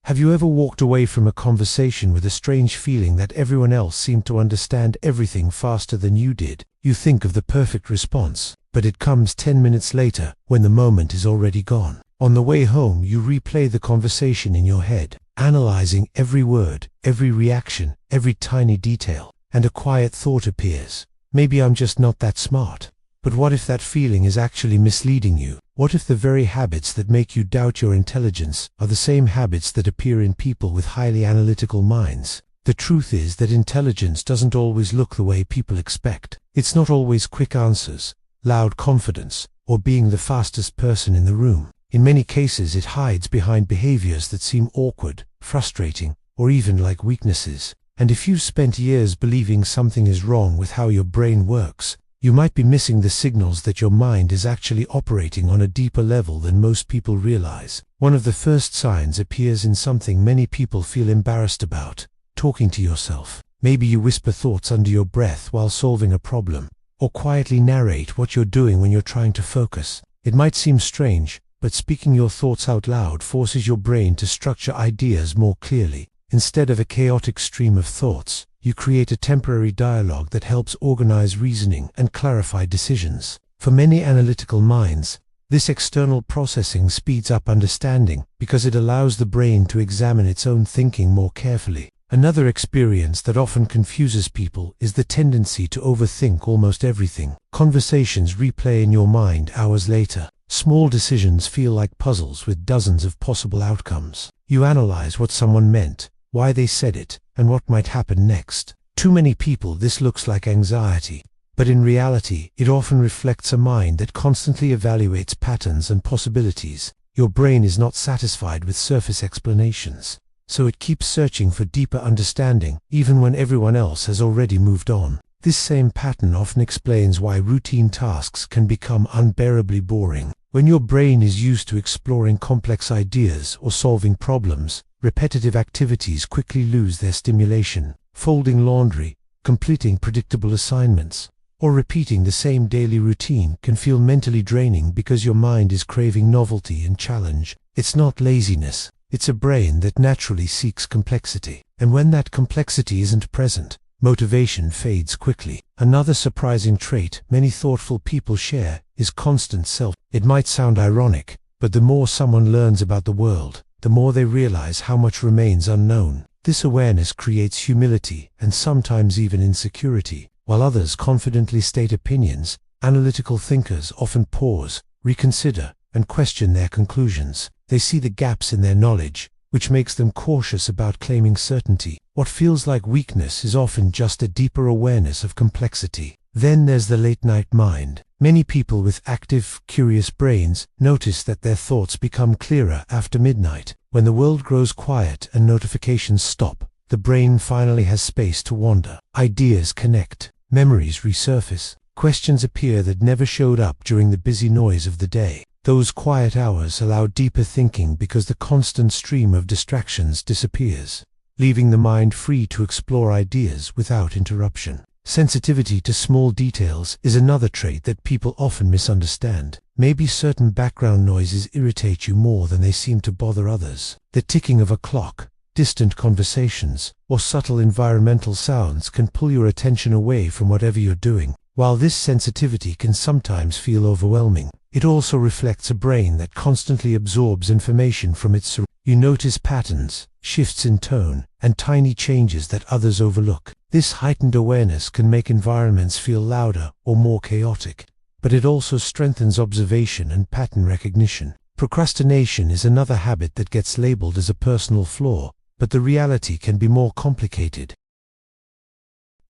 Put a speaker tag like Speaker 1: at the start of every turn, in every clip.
Speaker 1: Have you ever walked away from a conversation with a strange feeling that everyone else seemed to understand everything faster than you did? You think of the perfect response, but it comes 10 minutes later when the moment is already gone. On the way home, you replay the conversation in your head, analyzing every word, every reaction, every tiny detail, and a quiet thought appears. Maybe I'm just not that smart. But what if that feeling is actually misleading you? What if the very habits that make you doubt your intelligence are the same habits that appear in people with highly analytical minds? The truth is that intelligence doesn't always look the way people expect. It's not always quick answers, loud confidence, or being the fastest person in the room. In many cases, it hides behind behaviors that seem awkward, frustrating, or even like weaknesses. And if you've spent years believing something is wrong with how your brain works, you might be missing the signals that your mind is actually operating on a deeper level than most people realize. One of the first signs appears in something many people feel embarrassed about: talking to yourself. Maybe you whisper thoughts under your breath while solving a problem, or quietly narrate what you're doing when you're trying to focus. It might seem strange, but speaking your thoughts out loud forces your brain to structure ideas more clearly. Instead of a chaotic stream of thoughts, you create a temporary dialogue that helps organize reasoning and clarify decisions. For many analytical minds, this external processing speeds up understanding because it allows the brain to examine its own thinking more carefully. Another experience that often confuses people is the tendency to overthink almost everything. Conversations replay in your mind hours later. Small decisions feel like puzzles with dozens of possible outcomes. You analyze what someone meant, why they said it, and what might happen next. To many people, this looks like anxiety, but in reality, it often reflects a mind that constantly evaluates patterns and possibilities. Your brain is not satisfied with surface explanations, so it keeps searching for deeper understanding, even when everyone else has already moved on. This same pattern often explains why routine tasks can become unbearably boring. When your brain is used to exploring complex ideas or solving problems, repetitive activities quickly lose their stimulation. Folding laundry, completing predictable assignments, or repeating the same daily routine can feel mentally draining because your mind is craving novelty and challenge. It's not laziness, it's a brain that naturally seeks complexity. And when that complexity isn't present, motivation fades quickly. Another surprising trait many thoughtful people share is constant self. It might sound ironic, but the more someone learns about the world, the more they realize how much remains unknown. This awareness creates humility and sometimes even insecurity. While others confidently state opinions, analytical thinkers often pause, reconsider, and question their conclusions. They see the gaps in their knowledge, which makes them cautious about claiming certainty. What feels like weakness is often just a deeper awareness of complexity. Then there's the late-night mind. Many people with active, curious brains notice that their thoughts become clearer after midnight. When the world grows quiet and notifications stop, the brain finally has space to wander. Ideas connect, memories resurface, questions appear that never showed up during the busy noise of the day. Those quiet hours allow deeper thinking because the constant stream of distractions disappears, leaving the mind free to explore ideas without interruption. Sensitivity to small details is another trait that people often misunderstand. Maybe certain background noises irritate you more than they seem to bother others. The ticking of a clock, distant conversations, or subtle environmental sounds can pull your attention away from whatever you're doing. While this sensitivity can sometimes feel overwhelming, it also reflects a brain that constantly absorbs information from its surroundings. You notice patterns, shifts in tone, and tiny changes that others overlook. This heightened awareness can make environments feel louder or more chaotic, but it also strengthens observation and pattern recognition. Procrastination is another habit that gets labeled as a personal flaw, but the reality can be more complicated.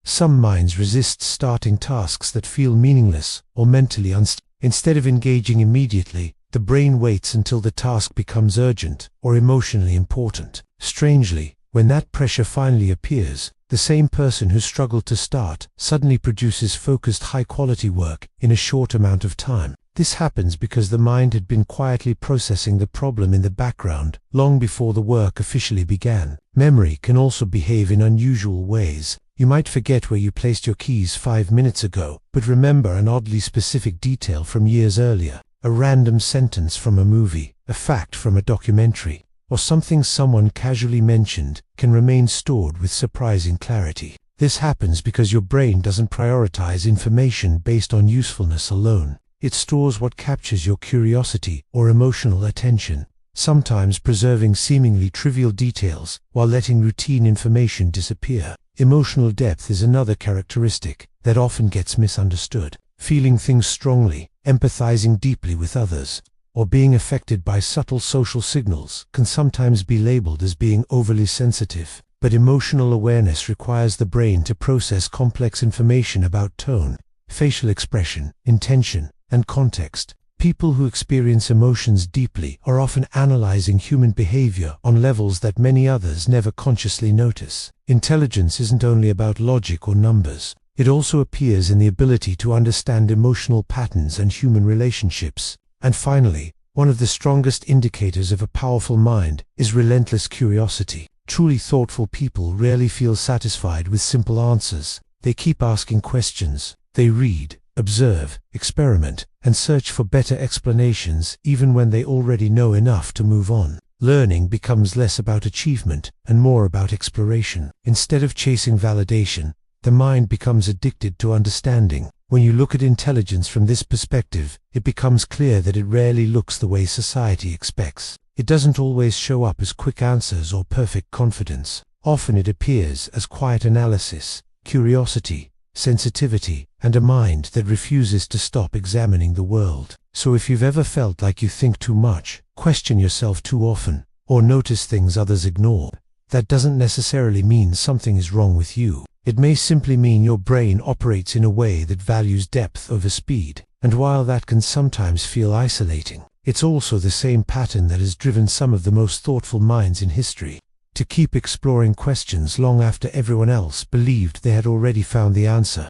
Speaker 1: Some minds resist starting tasks that feel meaningless or mentally unstable. Instead of engaging immediately, the brain waits until the task becomes urgent or emotionally important. Strangely, when that pressure finally appears, the same person who struggled to start suddenly produces focused, high-quality work in a short amount of time. This happens because the mind had been quietly processing the problem in the background long before the work officially began. Memory can also behave in unusual ways. You might forget where you placed your keys 5 minutes ago, but remember an oddly specific detail from years earlier, a random sentence from a movie, a fact from a documentary, or something someone casually mentioned can remain stored with surprising clarity. This happens because your brain doesn't prioritize information based on usefulness alone. It stores what captures your curiosity or emotional attention, sometimes preserving seemingly trivial details while letting routine information disappear. Emotional depth is another characteristic that often gets misunderstood. Feeling things strongly, empathizing deeply with others, or being affected by subtle social signals can sometimes be labeled as being overly sensitive. But emotional awareness requires the brain to process complex information about tone, facial expression, intention, and context. People who experience emotions deeply are often analyzing human behavior on levels that many others never consciously notice. Intelligence isn't only about logic or numbers. It also appears in the ability to understand emotional patterns and human relationships. And finally, one of the strongest indicators of a powerful mind is relentless curiosity. Truly thoughtful people rarely feel satisfied with simple answers. They keep asking questions. They read, observe, experiment, and search for better explanations even when they already know enough to move on. Learning becomes less about achievement and more about exploration. Instead of chasing validation, the mind becomes addicted to understanding. When you look at intelligence from this perspective, it becomes clear that it rarely looks the way society expects. It doesn't always show up as quick answers or perfect confidence. Often it appears as quiet analysis, curiosity, sensitivity, and a mind that refuses to stop examining the world. So if you've ever felt like you think too much, question yourself too often, or notice things others ignore, that doesn't necessarily mean something is wrong with you. It may simply mean your brain operates in a way that values depth over speed. And while that can sometimes feel isolating, it's also the same pattern that has driven some of the most thoughtful minds in history to keep exploring questions long after everyone else believed they had already found the answer.